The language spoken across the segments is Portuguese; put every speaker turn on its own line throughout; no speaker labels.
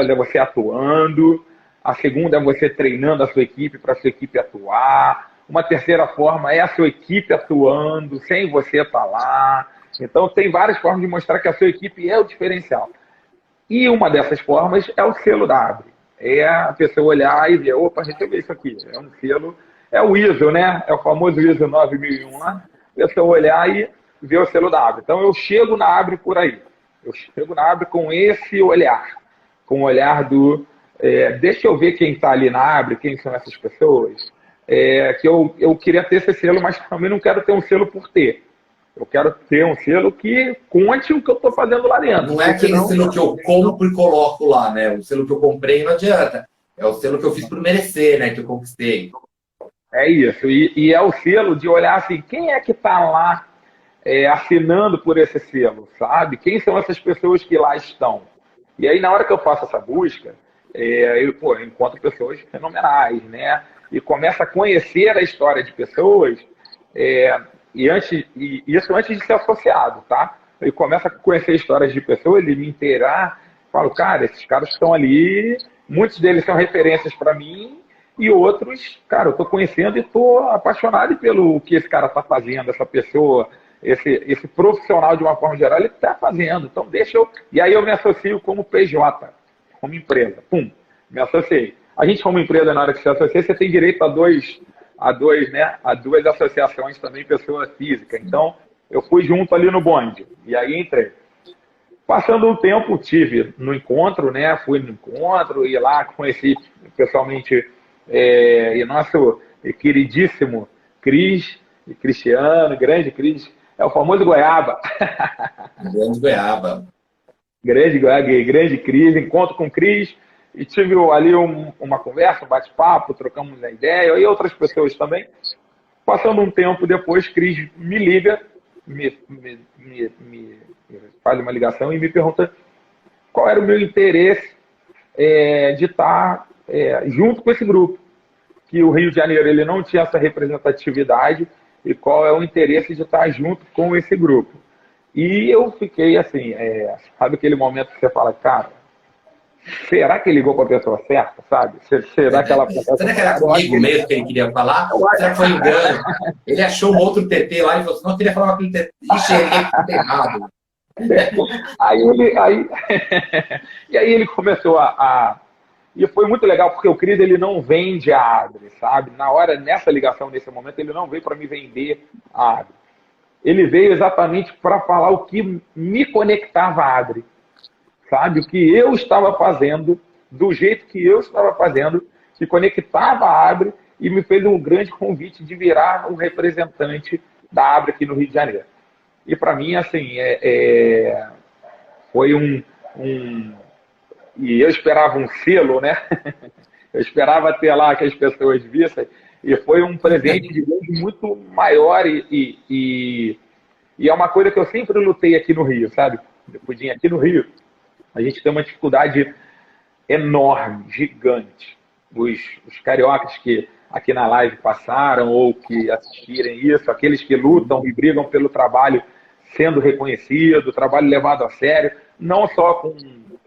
é você atuando, a segunda é você treinando a sua equipe para a sua equipe atuar, uma terceira forma é a sua equipe atuando sem você estar lá. Então tem várias formas de mostrar que a sua equipe é o diferencial. E uma dessas formas é o selo da Abre. É a pessoa olhar e ver, opa, recebeu isso aqui. É um selo, é o ISO, né? É o famoso ISO 9001 lá. A pessoa olhar e ver o selo da Abre. Então eu chego na Abre por aí. Eu chego na Abre com esse olhar. Com o olhar do, deixa eu ver quem está ali na Abre, quem são essas pessoas. Que eu queria ter esse selo, mas também não quero ter um selo por ter. Eu quero ter um selo que conte o que eu estou fazendo lá dentro.
Não é aquele selo que eu compro e coloco lá, né? O selo que eu comprei não adianta. É o selo que eu fiz por merecer, né? Que eu conquistei.
É isso. E é o selo de olhar assim, quem é que está lá assinando por esse selo, sabe? Quem são essas pessoas que lá estão? E aí, na hora que eu faço essa busca, eu encontro pessoas fenomenais, né? E começo a conhecer a história de pessoas, e isso antes de ser associado, tá? Eu começo a conhecer histórias de pessoas e me inteirar, falo, cara, esses caras estão ali, muitos deles são referências para mim, e outros, cara, eu estou conhecendo e estou apaixonado pelo que esse cara está fazendo, essa pessoa, esse profissional de uma forma geral, ele está fazendo. Então deixa eu... E aí eu me associo como PJ, como empresa. Pum, me associei. A gente, como empresa, na hora que se associa, você tem direito a duas associações também, pessoa física. Então, eu fui junto ali no bonde. E aí entrei. Passando um tempo, tive no encontro, né? Fui no encontro, e lá conheci pessoalmente nosso queridíssimo Cris, Cristiano, grande Cris, é o famoso Goiaba.
Grande Goiaba.
Grande Goiaba, grande Cris, encontro com Cris, e tive ali uma conversa, um bate-papo, trocamos uma ideia, e outras pessoas também. Passando um tempo depois, Cris me liga, me faz uma ligação e me pergunta qual era o meu interesse de estar junto com esse grupo, que o Rio de Janeiro ele não tinha essa representatividade, e qual é o interesse de estar junto com esse grupo. E eu fiquei assim, sabe aquele momento que você fala, cara, será que ele ligou para a pessoa certa, sabe? Será que ela...
Será que era comigo mesmo que ele queria falar? Será que foi engano? Ele achou um outro TT lá e falou assim, não, eu queria falar com aquele TT. Ixi, ele tudo errado.
E aí ele começou E foi muito legal, porque o Cris ele não vende a Adri, sabe? Na hora, nessa ligação, nesse momento, ele não veio para me vender a Adri. Ele veio exatamente para falar o que me conectava a Adri, sabe? O que eu estava fazendo, do jeito que eu estava fazendo, que conectava a Adri e me fez um grande convite de virar um representante da Adri aqui no Rio de Janeiro. E para mim, assim, foi E eu esperava um selo, né? Eu esperava ter lá que as pessoas vissem. E foi um presente de Deus muito maior. E é uma coisa que eu sempre lutei aqui no Rio, sabe? Pudim, aqui no Rio, a gente tem uma dificuldade enorme, gigante. Os cariocas que aqui na live passaram ou que assistirem isso, aqueles que lutam e brigam pelo trabalho sendo reconhecido, trabalho levado a sério, não só com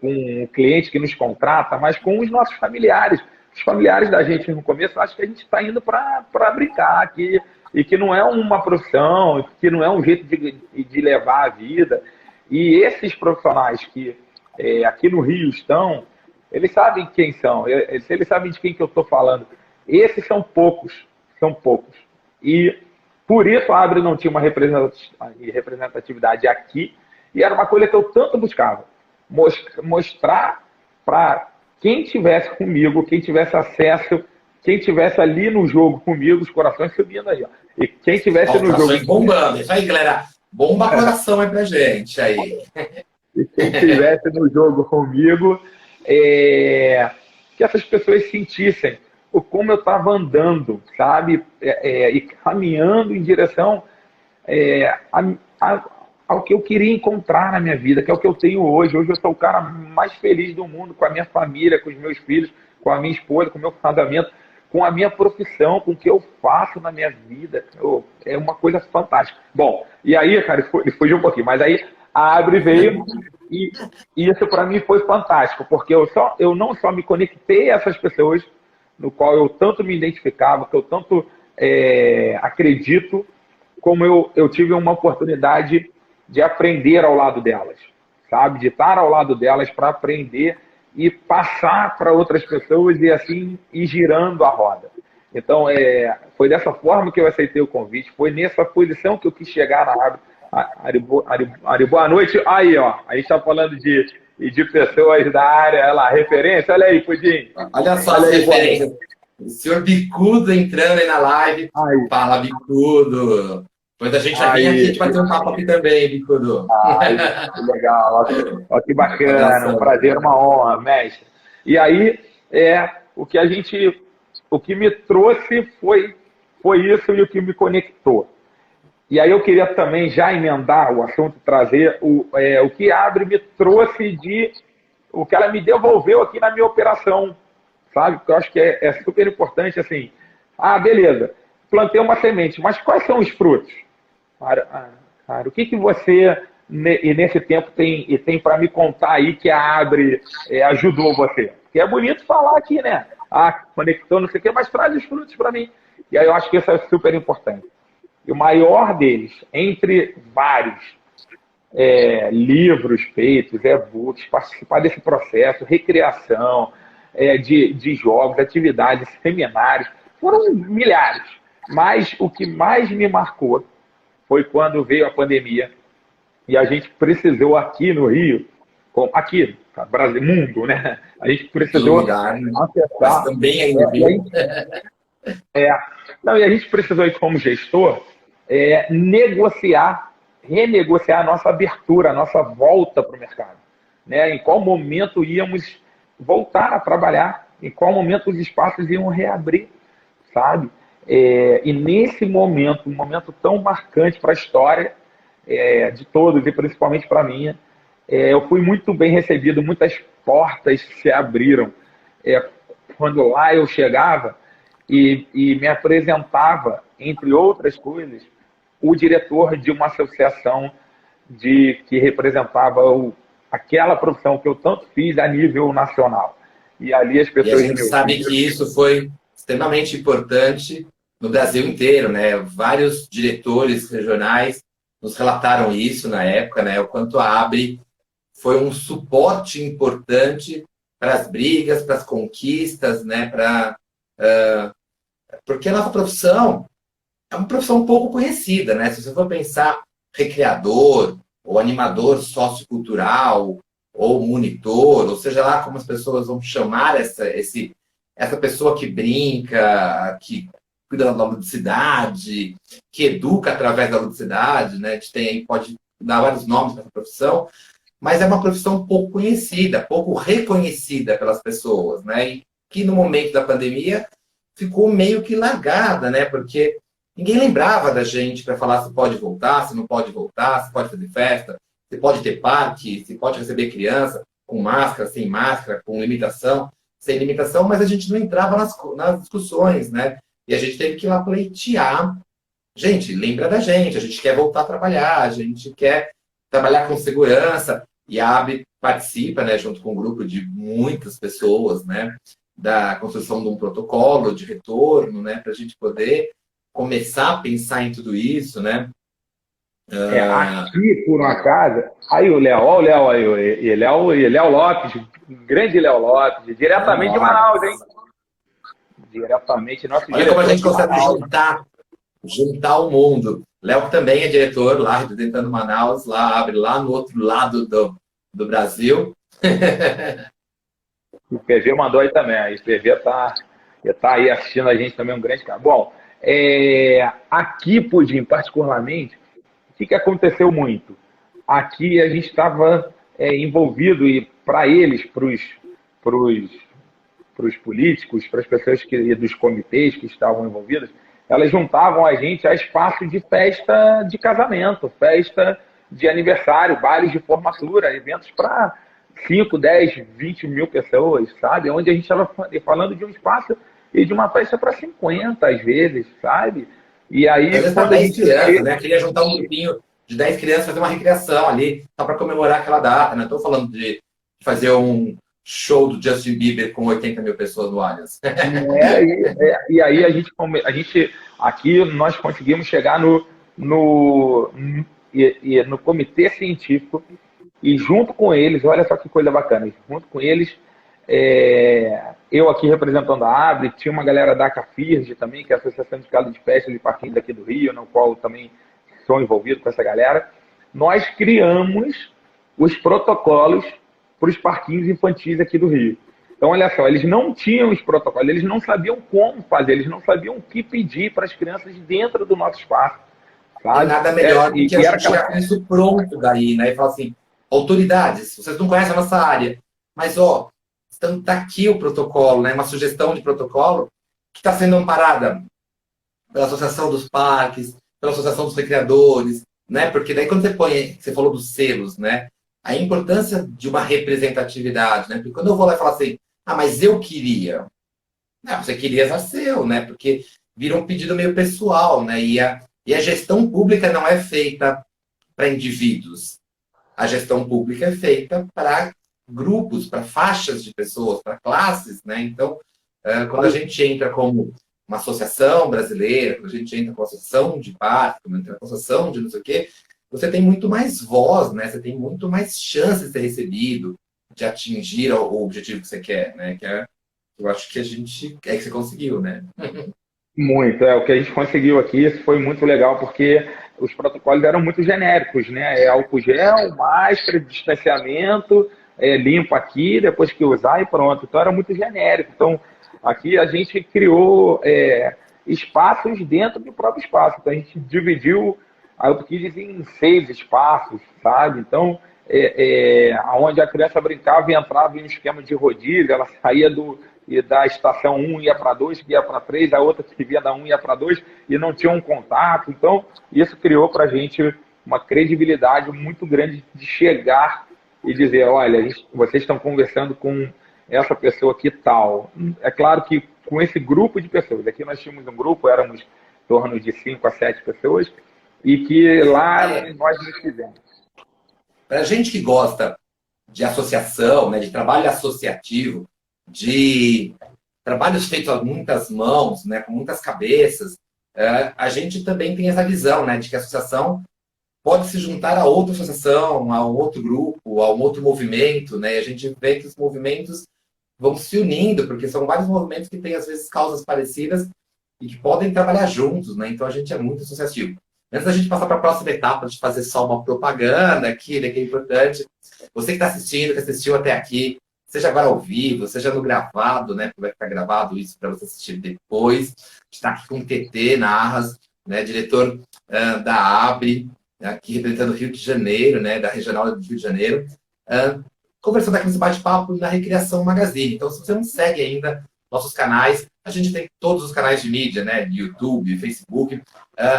o cliente que nos contrata, mas com os nossos familiares. Os familiares da gente no começo acham que a gente está indo para brincar aqui, e que não é uma profissão, que não é um jeito de levar a vida. E esses profissionais que aqui no Rio estão, eles sabem quem são, eles sabem de quem que eu estou falando. Esses são poucos, são poucos. E por isso a Adri não tinha uma representatividade aqui, e era uma coisa que eu tanto buscava. Mostrar para quem tivesse comigo, quem tivesse acesso, quem tivesse ali no jogo comigo, os corações subindo aí, ó. E quem tivesse no jogo...
bombando. Isso aí, galera. Bomba coração aí pra gente. Aí.
E quem estivesse no jogo comigo, que essas pessoas sentissem o como eu estava andando, sabe? E caminhando em direção ao que eu queria encontrar na minha vida, que é o que eu tenho hoje. Hoje eu sou o cara mais feliz do mundo, com a minha família, com os meus filhos, com a minha esposa, com o meu casamento, com a minha profissão, com o que eu faço na minha vida. É uma coisa fantástica. Bom, e aí, cara, ele fugiu um pouquinho, mas aí a Abre veio E isso para mim foi fantástico, porque eu não só me conectei a essas pessoas, no qual eu tanto me identificava, que eu tanto acredito, como eu tive uma oportunidade de aprender ao lado delas, sabe? De estar ao lado delas para aprender e passar para outras pessoas e assim ir girando a roda. Então, foi dessa forma que eu aceitei o convite, foi nessa posição que eu quis chegar na Abre. Ari, boa noite. Aí, ó, a gente está falando de pessoas da área, olha lá, referência. Olha aí, Pudim.
Olha só as referências. O senhor Bicudo entrando aí na live. Aí. Fala, Bicudo. Depois a gente vai vir aqui, a gente vai ter um papo aqui também, Bicudo.
Que legal. Olha que bacana, um prazer, uma honra, mestre. E aí, o que me trouxe foi isso e o que me conectou. E aí eu queria também já emendar o assunto, trazer o que a Abre me trouxe o que ela me devolveu aqui na minha operação, sabe? Porque eu acho que é super importante, assim, beleza, plantei uma semente, mas quais são os frutos? Cara, o que você, nesse tempo, tem para me contar aí que a Abre ajudou você? Porque é bonito falar aqui, né? Conectou, não sei o quê, mas traz os frutos para mim. E aí eu acho que isso é super importante. E o maior deles, entre vários livros feitos, e-books, participar desse processo, recriação de jogos, atividades, seminários, foram milhares. Mas o que mais me marcou foi quando veio a pandemia e a gente precisou aqui no Rio, aqui, Brasil, mundo, né? A gente precisou
acessar. Mas também aí no Rio.
Não, e a gente precisou, como gestor, renegociar a nossa abertura, a nossa volta para o mercado. Né? Em qual momento íamos voltar a trabalhar, em qual momento os espaços iam reabrir, sabe? E nesse momento, um momento tão marcante para a história de todos, e principalmente para a minha, eu fui muito bem recebido, muitas portas se abriram. Quando lá eu chegava e me apresentava, entre outras coisas, o diretor de uma associação que representava aquela profissão que eu tanto fiz a nível nacional. E ali as pessoas...
E a gente sabe que isso foi extremamente importante no Brasil inteiro, né? Vários diretores regionais nos relataram isso na época, né? O quanto a Abre foi um suporte importante para as brigas, para as conquistas, né? Porque a nossa profissão é uma profissão um pouco conhecida, né? Se você for pensar recreador, ou animador sociocultural, ou monitor, ou seja lá como as pessoas vão chamar essa pessoa que brinca, que cuida da ludicidade, que educa através da ludicidade, né? A gente pode dar vários nomes para essa profissão, mas é uma profissão pouco conhecida, pouco reconhecida pelas pessoas, né? E que no momento da pandemia ficou meio que largada, né? Porque ninguém lembrava da gente para falar se pode voltar, se não pode voltar, se pode fazer festa, se pode ter parque, se pode receber criança com máscara, sem máscara, com limitação, sem limitação, mas a gente não entrava nas discussões, né? E a gente teve que ir lá pleitear. Gente, lembra da gente, a gente quer voltar a trabalhar, a gente quer trabalhar com segurança. E a Abre participa, né, junto com um grupo de muitas pessoas, né, da construção de um protocolo de retorno, né, para a gente poder começar a pensar em tudo isso, né?
Aqui, por um acaso, aí o Léo, olha o Léo aí, e Léo Lopes, grande Léo Lopes, diretamente de Manaus, hein? Diretamente, nosso
Olha como a gente consegue juntar o mundo. Léo também é diretor lá, representando Manaus, lá Abre lá no outro lado do Brasil.
O PV mandou aí também, o PV tá aí assistindo a gente também, um grande cara. Bom, aqui, Pudim, particularmente, o que aconteceu muito? Aqui a gente estava envolvido, e para eles, para os políticos, para as pessoas dos comitês que estavam envolvidas, elas juntavam a gente a espaço de festa de casamento, festa de aniversário, bailes de formatura, eventos para 5, 10, 20 mil pessoas, sabe? Onde a gente estava falando de um espaço e de uma festa para 50, às vezes, sabe? E aí,
quando a gente criança, né? Queria juntar um grupinho de 10 crianças fazer uma recreação ali, só para comemorar aquela data. Não estou falando de fazer um show do Justin Bieber com 80 mil pessoas no Allianz.
E aí a gente aqui nós conseguimos chegar no comitê científico e junto com eles, olha só que coisa bacana, junto com eles, eu aqui representando a ABRE, tinha uma galera da CAFIRG também, que é a Associação de Gado de Pesca de Parquinhos daqui do Rio, no qual eu também sou envolvido com essa galera. Nós criamos os protocolos para os parquinhos infantis aqui do Rio. Então, olha só, eles não tinham os protocolos, eles não sabiam como fazer, eles não sabiam o que pedir para as crianças dentro do nosso espaço.
E nada melhor do que a gente chegar
aquela...
com isso pronto daí, né? E falar assim, autoridades, vocês não conhecem a nossa área, mas, ó, está aqui o protocolo, né? Uma sugestão de protocolo que está sendo amparada pela Associação dos Parques, pela Associação dos Recreadores, né? Porque daí quando você falou dos selos, né? A importância de uma representatividade, né? Porque quando eu vou lá e falo assim, mas eu queria. Não, você queria já seu, né? Porque vira um pedido meio pessoal, né? E a gestão pública não é feita para indivíduos. A gestão pública é feita para grupos, para faixas de pessoas, para classes, né? Então, quando a gente entra como uma associação brasileira, quando a gente entra com a associação de parque, quando entra com a associação de não sei o quê, você tem muito mais voz, né? Você tem muito mais chance de ser recebido, de atingir o objetivo que você quer, né? Eu acho que que você conseguiu, né?
Muito, o que a gente conseguiu aqui, isso foi muito legal, porque os protocolos eram muito genéricos, né? Álcool gel, máscara, distanciamento, limpa aqui, depois que usar e pronto. Então era muito genérico. Então aqui a gente criou espaços dentro do próprio espaço. Então a gente dividiu a Euclides em 6 espaços, sabe? Então, onde a criança brincava e entrava em um esquema de rodízio, ela saía da estação 1 ia para 2, que ia para 3, a outra que via da 1 ia para 2 e não tinha um contato. Então, isso criou para a gente uma credibilidade muito grande de chegar e dizer, olha, vocês estão conversando com essa pessoa aqui tal. É claro que com esse grupo de pessoas, aqui nós tínhamos um grupo, éramos em torno de 5 a 7 pessoas, e que lá nós nos fizemos.
Para a gente que gosta de associação, né, de trabalho associativo, de trabalhos feitos a muitas mãos, né, com muitas cabeças, a gente também tem essa visão, né, de que a associação pode se juntar a outra associação, a um outro grupo, a um outro movimento, né, e a gente vê que os movimentos vão se unindo, porque são vários movimentos que têm, às vezes, causas parecidas e que podem trabalhar juntos, né, então a gente é muito associativo. Antes da gente passar para a próxima etapa, de fazer só uma propaganda aqui, né, que é importante. Você que está assistindo, que assistiu até aqui, seja agora ao vivo, seja no gravado, né, porque vai ficar gravado isso para você assistir depois. A gente está aqui com o TT Narras, né, diretor da ABRE, aqui representando o Rio de Janeiro, né, da Regional do Rio de Janeiro, conversando aqui nesse bate-papo na Recreação Magazine. Então, se você não segue ainda nossos canais, a gente tem todos os canais de mídia, né? YouTube, Facebook.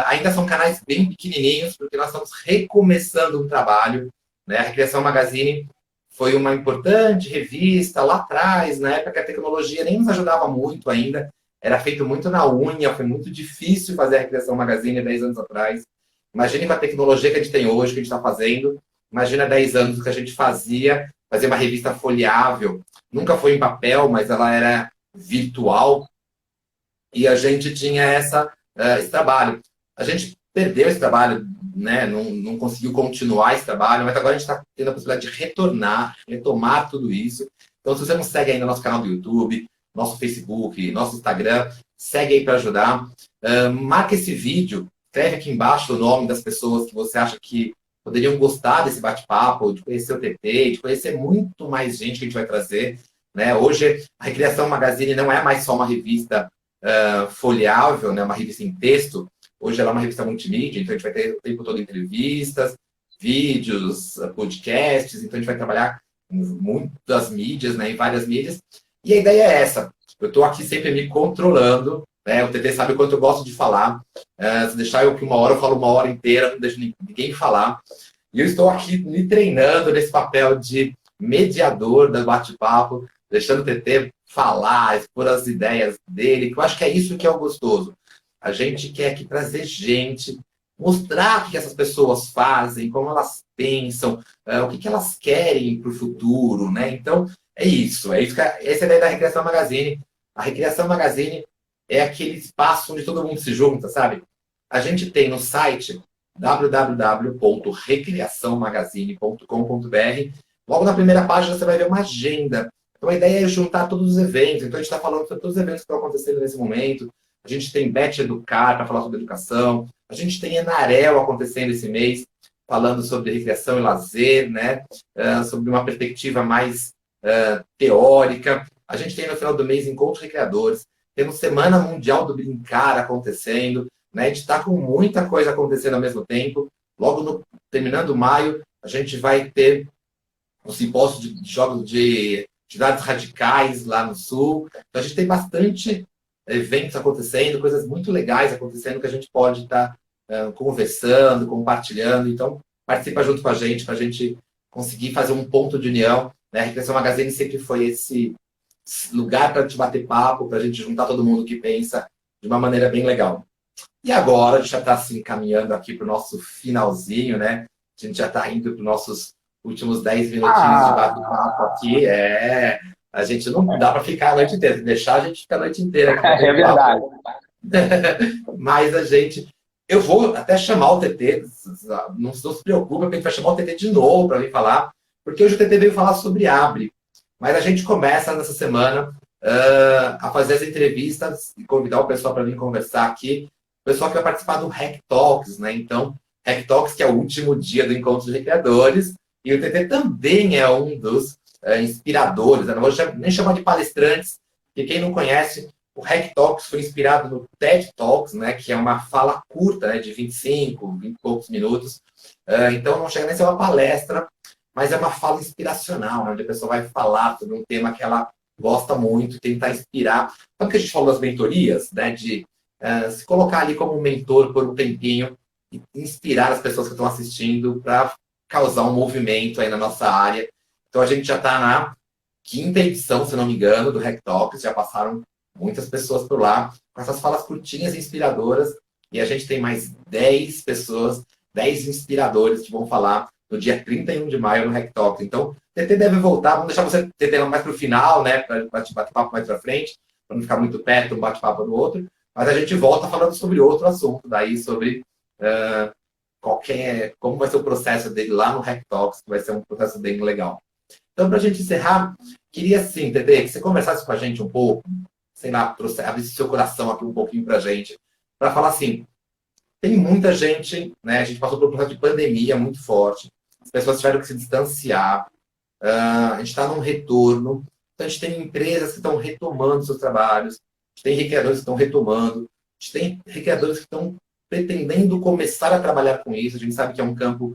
Ainda são canais bem pequenininhos, porque nós estamos recomeçando um trabalho, né? A Recreação Magazine foi uma importante revista lá atrás, na época que a tecnologia nem nos ajudava muito ainda. Era feito muito na unha, foi muito difícil fazer a Recreação Magazine 10 anos atrás. Imagine com a tecnologia que a gente tem hoje, que a gente está fazendo. Imagina 10 anos o que a gente fazia uma revista folheável. Nunca foi em papel, mas ela era virtual, e a gente tinha esse trabalho. A gente perdeu esse trabalho, né? Não conseguiu continuar esse trabalho, mas agora a gente está tendo a possibilidade de retomar tudo isso. Então, se você não segue ainda nosso canal do YouTube, nosso Facebook, nosso Instagram, segue aí para ajudar. Marca esse vídeo, escreve aqui embaixo o nome das pessoas que você acha que poderiam gostar desse bate-papo, de conhecer o TT, de conhecer muito mais gente que a gente vai trazer. Né? Hoje, a Recreação Magazine não é mais só uma revista folheável, né? Uma revista em texto. Hoje ela é uma revista multimídia, então a gente vai ter o tempo todo entrevistas, vídeos, podcasts, então a gente vai trabalhar em muitas mídias, né? Em várias mídias. E a ideia é essa. Eu estou aqui sempre me controlando, né? O TT sabe o quanto eu gosto de falar. Se deixar eu que uma hora, eu falo uma hora inteira, não deixo ninguém falar. E eu estou aqui me treinando nesse papel de mediador do bate-papo, deixando o TT falar, expor as ideias dele, que eu acho que é isso que é o gostoso. A gente quer aqui trazer gente mostrar o que essas pessoas fazem, como elas pensam, o que elas querem para o futuro, né? Então, é isso. Essa é a ideia da Recreação Magazine. A Recreação Magazine é aquele espaço onde todo mundo se junta, sabe? A gente tem no site www.recreaçãomagazine.com.br. Logo na primeira página você vai ver uma agenda. Então a ideia é juntar todos os eventos. Então a gente está falando sobre todos os eventos que estão acontecendo nesse momento. A gente tem Bet Educar para falar sobre educação. A gente tem Enarel acontecendo esse mês, falando sobre recreação e lazer, né? Sobre uma perspectiva mais teórica. A gente tem no final do mês Encontro Recreadores. Temos Semana Mundial do Brincar acontecendo. Né? A gente está com muita coisa acontecendo ao mesmo tempo. Terminando maio, a gente vai ter um simpósio de jogos de atividades radicais lá no Sul. Então, a gente tem bastante eventos acontecendo, coisas muito legais acontecendo que a gente pode estar conversando, compartilhando. Então, participa junto com a gente para a gente conseguir fazer um ponto de união. Né? A Recreação Magazine sempre foi esse lugar para te bater papo, para a gente juntar todo mundo que pensa de uma maneira bem legal. E agora, a gente já está assim, caminhando aqui para o nosso finalzinho, né? A gente já está indo para os nossos últimos 10 minutinhos de bate-papo aqui. A gente não dá para ficar a noite inteira. Se deixar, a gente fica a noite inteira. Aqui,
é verdade.
Mas eu vou até chamar o TT, não se preocupa, porque a gente vai chamar o TT de novo para vir falar, porque hoje o TT veio falar sobre Abre. Mas a gente começa nessa semana a fazer as entrevistas e convidar o pessoal para vir conversar aqui. O pessoal que vai participar do Hack Talks, né? Então, Hack Talks, que é o último dia do Encontro de Recreadores, e o TT também é um dos inspiradores. Eu não vou nem chamar de palestrantes, porque quem não conhece, o Hack Talks foi inspirado no TED Talks, né? Que é uma fala curta, né? De 25, 20 e poucos minutos. Então, não chega nem a ser uma palestra, mas é uma fala inspiracional, né? Onde a pessoa vai falar sobre um tema que ela gosta muito, tentar inspirar. Sabe o que a gente falou das mentorias, né? De se colocar ali como mentor por um tempinho e inspirar as pessoas que estão assistindo para causar um movimento aí na nossa área. Então, a gente já está na 5ª edição, se não me engano, do Hack Talks. Já passaram muitas pessoas por lá com essas falas curtinhas e inspiradoras. E a gente tem mais 10 pessoas, 10 inspiradores que vão falar no dia 31 de maio no Hack Talks. Então, o TT deve voltar. Vamos deixar você TT mais para o final, né? Para bater papo mais para frente, para não ficar muito perto um bate-papo do outro. Mas a gente volta falando sobre outro assunto, daí sobre como vai ser o processo dele lá no Hack Talks, que vai ser um processo bem legal. Então, para a gente encerrar, queria sim, TT, que você conversasse com a gente um pouco, sei lá, abrisse seu coração aqui um pouquinho para a gente, para falar assim, tem muita gente, né? A gente passou por um processo de pandemia muito forte, as pessoas tiveram que se distanciar, a gente está num retorno, então a gente tem empresas que estão retomando seus trabalhos, a gente tem recreadores que estão retomando, a gente tem recreadores que estão pretendendo começar a trabalhar com isso. A gente sabe que é um campo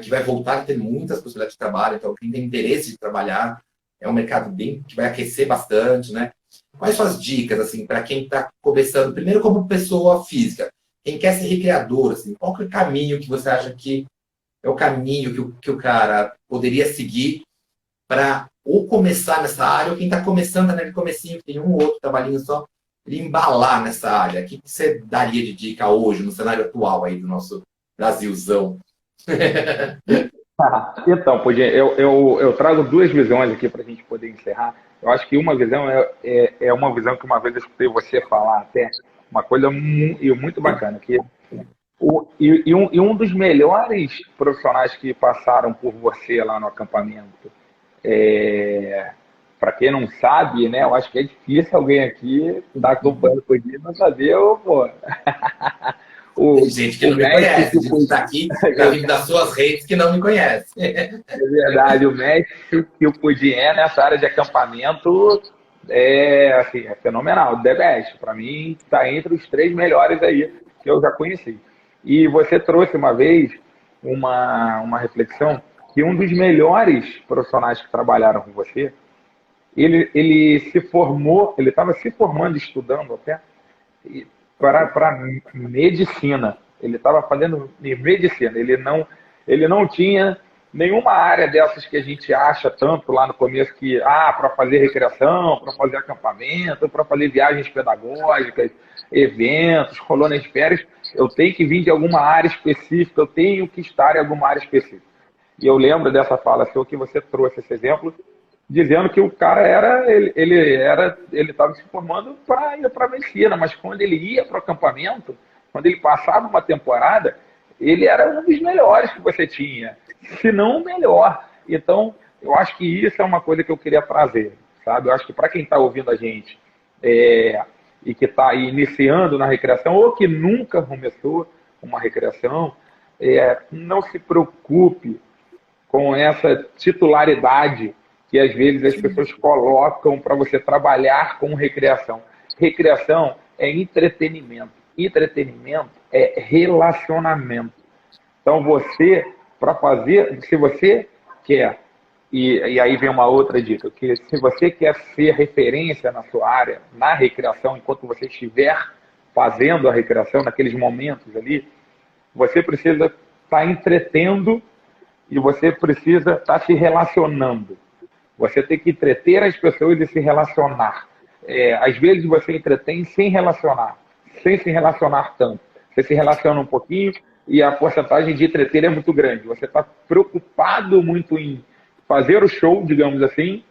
que vai voltar a ter muitas possibilidades de trabalho, então quem tem interesse de trabalhar é um mercado que vai aquecer bastante, né? Quais são as dicas, assim, para quem está começando, primeiro como pessoa física, quem quer ser recreador, assim, qual que é o caminho que você acha que é o caminho que o cara poderia seguir para ou começar nessa área, ou quem está começando naquele comecinho, que tem um ou outro trabalhinho só, ele embalar nessa área. O que você daria de dica hoje, no cenário atual aí do nosso Brasilzão?
Então, eu trago duas visões aqui para a gente poder encerrar. Eu acho que uma visão é uma visão que uma vez eu escutei você falar até, uma coisa muito bacana, que um dos melhores profissionais que passaram por você lá no acampamento, para quem não sabe, né, eu acho que é difícil alguém aqui dar acompanhando por dia não saber, pô.
Tem gente que não me conhece, a gente está aqui, já vive das suas redes que não me conhece.
É verdade, o mestre que o Pudim nessa área de acampamento é fenomenal, the best. Para mim, está entre os 3 melhores aí que eu já conheci. E você trouxe uma vez uma reflexão que um dos melhores profissionais que trabalharam com você, ele se formou, ele estava se formando, estudando até, para medicina. Ele estava fazendo medicina. Ele não tinha nenhuma área dessas que a gente acha tanto lá no começo que, para fazer recreação, para fazer acampamento, para fazer viagens pedagógicas, eventos, colônias de férias. Eu tenho que vir de alguma área específica, eu tenho que estar em alguma área específica. E eu lembro dessa fala sua que você trouxe esse exemplo, dizendo que o cara ele estava se formando para ir para a medicina, mas quando ele ia para o acampamento, quando ele passava uma temporada, ele era um dos melhores que você tinha, se não o melhor. Então, eu acho que isso é uma coisa que eu queria trazer, sabe? Eu acho que para quem está ouvindo a gente e que está aí iniciando na recreação, ou que nunca começou uma recreação, não se preocupe com essa titularidade que às vezes as pessoas colocam para você trabalhar com recreação. Recreação é entretenimento. Entretenimento é relacionamento. Então você, para fazer, se você quer, e aí vem uma outra dica, que se você quer ser referência na sua área, na recreação, enquanto você estiver fazendo a recreação, naqueles momentos ali, você precisa estar entretendo e você precisa estar se relacionando. Você tem que entreter as pessoas e se relacionar. Às vezes você entretém sem relacionar, sem se relacionar tanto. Você se relaciona um pouquinho e a porcentagem de entreter é muito grande. Você está preocupado muito em fazer o show, digamos assim,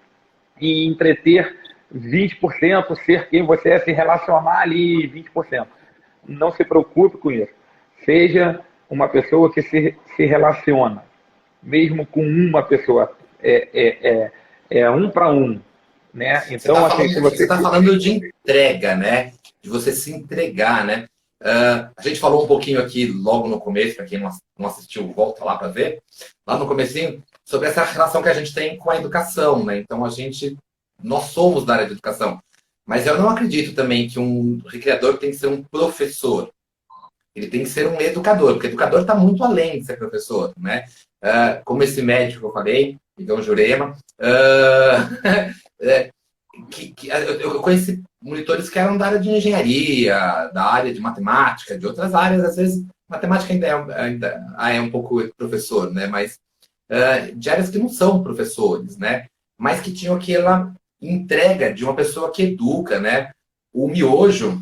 e entreter 20%, ser quem você é, se relacionar ali 20%. Não se preocupe com isso. Seja uma pessoa que se relaciona, mesmo com uma pessoa. Um para um. Né? Então,
você está falando de entrega, né? De você se entregar, né? A gente falou um pouquinho aqui logo no começo, para quem não assistiu, volta lá para ver, lá no comecinho, sobre essa relação que a gente tem com a educação, né? Então, nós somos da área de educação. Mas eu não acredito também que um recreador tem que ser um professor. Ele tem que ser um educador, porque educador está muito além de ser professor, né? Como esse médico que eu falei, Igão Jurema, eu conheci monitores que eram da área de engenharia, da área de matemática, de outras áreas, às vezes matemática ainda é um pouco professor, né? Mas de áreas que não são professores, né? Mas que tinham aquela entrega de uma pessoa que educa, né? O Miojo,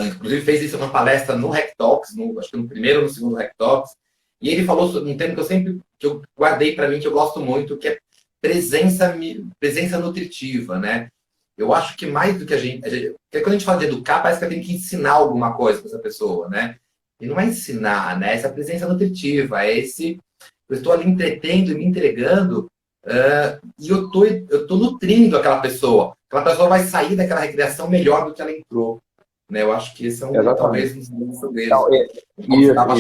inclusive fez isso numa palestra no Rec Talks, acho que no primeiro ou no segundo Rec Talks, e ele falou sobre um termo que eu guardei para mim, que eu gosto muito, que é presença nutritiva, né? Eu acho que mais do que porque quando a gente fala de educar, parece que eu tenho que ensinar alguma coisa para essa pessoa, né? E não é ensinar, né? Essa presença nutritiva, eu estou ali entretendo e me entregando, e eu tô nutrindo aquela pessoa. Aquela pessoa vai sair daquela recreação melhor do que ela entrou. Né? Eu acho que esse é talvez um dos segredos que você estava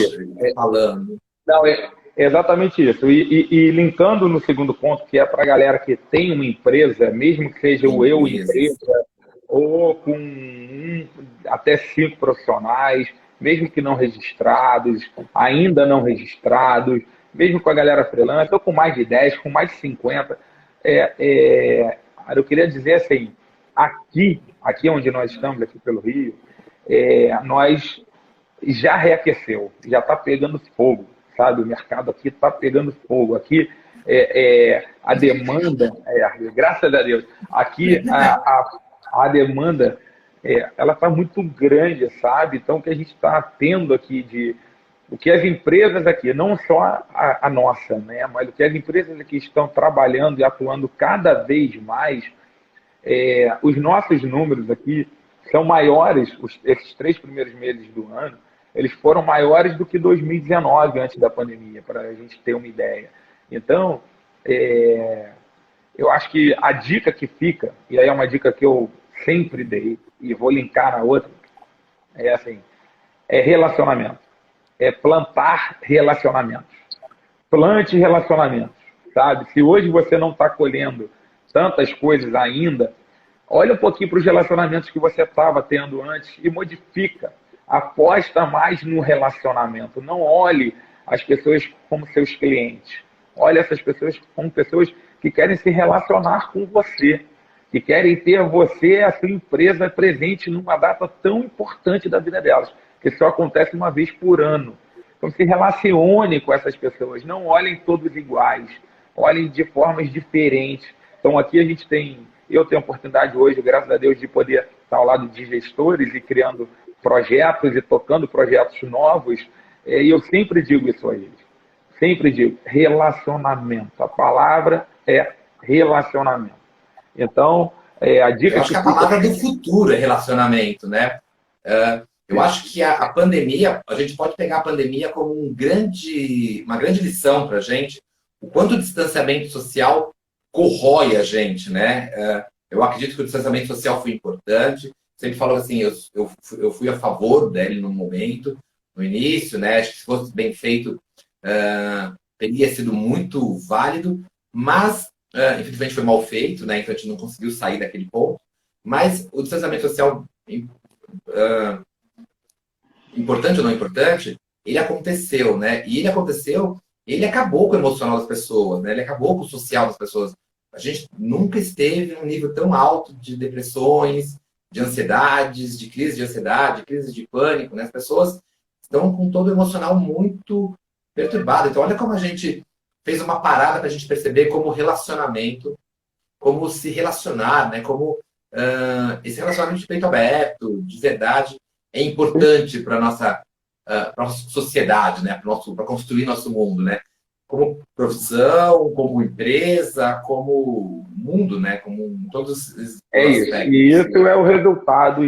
falando.
Não, é exatamente isso. E linkando no segundo ponto, que é para a galera que tem uma empresa, mesmo que seja o eu empresa, ou com até 5 profissionais, mesmo que não registrados, ainda não registrados, mesmo com a galera freelance, ou com mais de 10, com mais de 50. Eu queria dizer assim, aqui onde nós estamos, aqui pelo Rio, nós já reaqueceu, já está pegando fogo, sabe? O mercado aqui está pegando fogo. Aqui a demanda, graças a Deus, aqui a demanda ela está muito grande, sabe? Então, o que a gente está tendo aqui o que as empresas aqui, não só a nossa, né? Mas o que as empresas aqui estão trabalhando e atuando cada vez mais, os nossos números aqui são maiores, esses 3 primeiros meses do ano, eles foram maiores do que 2019, antes da pandemia, para a gente ter uma ideia. Então, eu acho que a dica que fica, e aí é uma dica que eu sempre dei, e vou linkar na outra, é relacionamento. É plantar relacionamentos. Plante relacionamentos, sabe? Se hoje você não está colhendo tantas coisas ainda, olha um pouquinho para os relacionamentos que você estava tendo antes e modifica. Aposta mais no relacionamento. Não olhe as pessoas como seus clientes. Olhe essas pessoas como pessoas que querem se relacionar com você, que querem ter você, a sua empresa, presente numa data tão importante da vida delas, que só acontece uma vez por ano. Então, se relacione com essas pessoas. Não olhem todos iguais. Olhem de formas diferentes. Então, aqui a gente tem Eu tenho a oportunidade hoje, graças a Deus, de poder estar ao lado de gestores e criando projetos e tocando projetos novos. E eu sempre digo isso a eles. Sempre digo, relacionamento. A palavra é relacionamento. Então, a dica
Eu acho que a palavra do futuro é relacionamento, né? Eu acho que a pandemia, a gente pode pegar a pandemia como uma grande lição para a gente, o quanto o distanciamento social corrói a gente, né? Eu acredito que o distanciamento social foi importante. Sempre falo assim, eu fui a favor dele no momento, no início, né? Acho que se fosse bem feito, teria sido muito válido, mas infelizmente foi mal feito, né? Então a gente não conseguiu sair daquele ponto. Mas o distanciamento social, importante ou não importante, ele aconteceu, né? E ele aconteceu, ele acabou com o emocional das pessoas, né? Ele acabou com o social das pessoas. A gente nunca esteve em um nível tão alto de depressões, de ansiedades, de crise de ansiedade, de crise de pânico, né? As pessoas estão com todo o emocional muito perturbado. Então, olha como a gente fez uma parada para a gente perceber como relacionamento, como se relacionar, né? Como esse relacionamento de peito aberto, de verdade, é importante para a nossa sociedade, né? Para construir nosso mundo, né? Como profissão, como empresa, como mundo, né? Como todos os
isso.
aspectos.
E isso é o resultado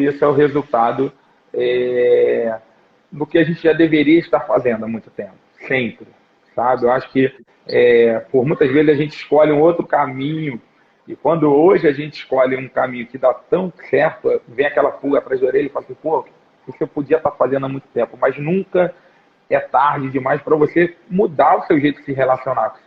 do que a gente já deveria estar fazendo há muito tempo. Sempre. Sabe? Eu acho que por muitas vezes a gente escolhe um outro caminho. E quando hoje a gente escolhe um caminho que dá tão certo, vem aquela pulga atrás da orelha e fala assim, pô, isso eu podia estar fazendo há muito tempo, mas nunca é tarde demais para você mudar o seu jeito de se relacionar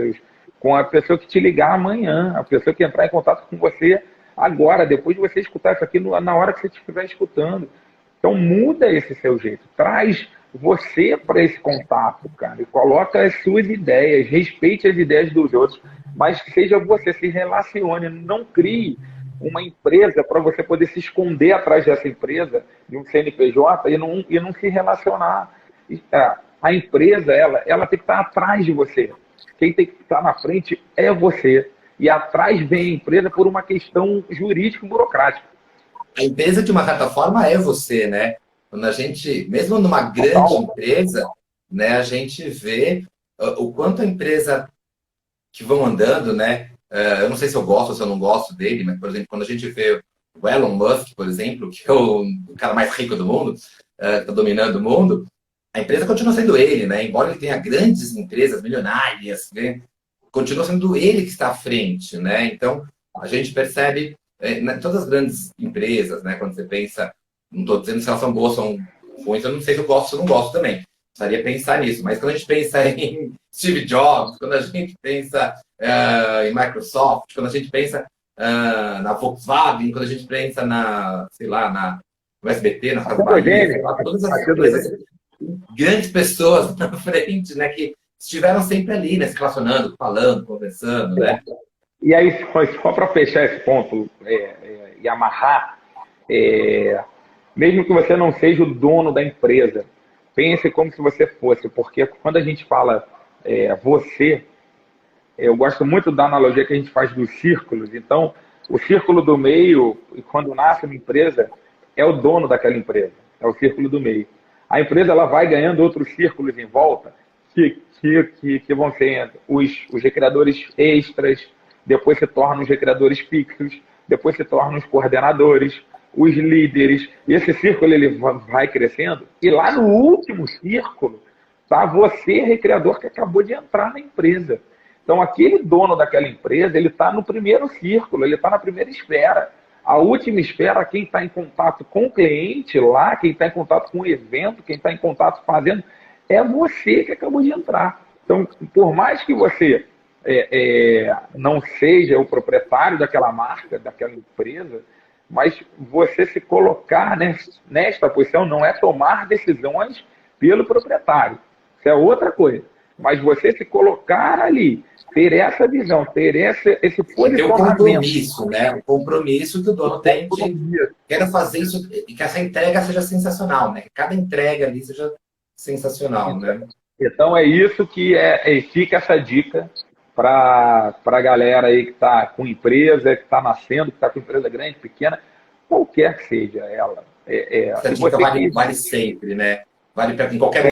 com a pessoa que te ligar amanhã, a pessoa que entrar em contato com você agora, depois de você escutar isso aqui na hora que você estiver escutando. Então muda esse seu jeito, traz você para esse contato, cara, e coloca as suas ideias, respeite as ideias dos outros, mas seja você, se relacione, não crie uma empresa para você poder se esconder atrás dessa empresa, de um CNPJ, e não se relacionar. A empresa, ela tem que estar atrás de você. Quem tem que estar na frente é você. E atrás vem a empresa por uma questão jurídica e burocrática.
A empresa, de uma certa forma, é você, né? Quando a gente, mesmo numa grande empresa, né, a gente vê o quanto a empresa que vão andando, né? Eu não sei se eu gosto ou se eu não gosto dele, mas, por exemplo, quando a gente vê o Elon Musk, por exemplo, que é o cara mais rico do mundo, está dominando o mundo, a empresa continua sendo ele, né? Embora ele tenha grandes empresas milionárias, né? Continua sendo ele que está à frente, né? Então, a gente percebe todas as grandes empresas, né? Quando você pensa, não estou dizendo se elas são boas ou são ruins, eu não sei se eu gosto ou não gosto também. Precisaria pensar nisso. Mas quando a gente pensa em Steve Jobs, quando a gente pensa em Microsoft, quando a gente pensa na Volkswagen, quando a gente pensa no SBT, na Casa Bahia, todas as empresas, grandes pessoas na frente, né? Que estiveram sempre ali, né? Se relacionando, falando, conversando, né?
E aí, só para fechar esse ponto e amarrar, mesmo que você não seja o dono da empresa, pense como se você fosse, porque quando a gente fala você, eu gosto muito da analogia que a gente faz dos círculos. Então, o círculo do meio, quando nasce uma empresa, é o dono daquela empresa, é o círculo do meio. A empresa ela vai ganhando outros círculos em volta, que vão ser os recreadores extras, depois se tornam os recreadores fixos, depois se tornam os coordenadores, os líderes, e esse círculo ele vai crescendo, e lá no último círculo está você, recreador, que acabou de entrar na empresa. Então, aquele dono daquela empresa, ele está no primeiro círculo, ele está na primeira esfera. A última esfera, quem está em contato com o cliente lá, quem está em contato com o evento, quem está em contato fazendo, é você que acabou de entrar. Então, por mais que você não seja o proprietário daquela marca, daquela empresa, mas você se colocar nesta posição não é tomar decisões pelo proprietário. Isso é outra coisa. Mas você se colocar ali, ter essa visão, ter esse posicionamento.
Ter o compromisso, né? O compromisso que o dono tem de quero fazer isso e que essa entrega seja sensacional, né? Que cada entrega ali seja sensacional, né?
Então é isso que fica essa dica para a galera aí que está com empresa, que está nascendo, que está com empresa grande, pequena, qualquer que seja ela.
Essa
Se
dica
você
vale sempre, né? Vale para qualquer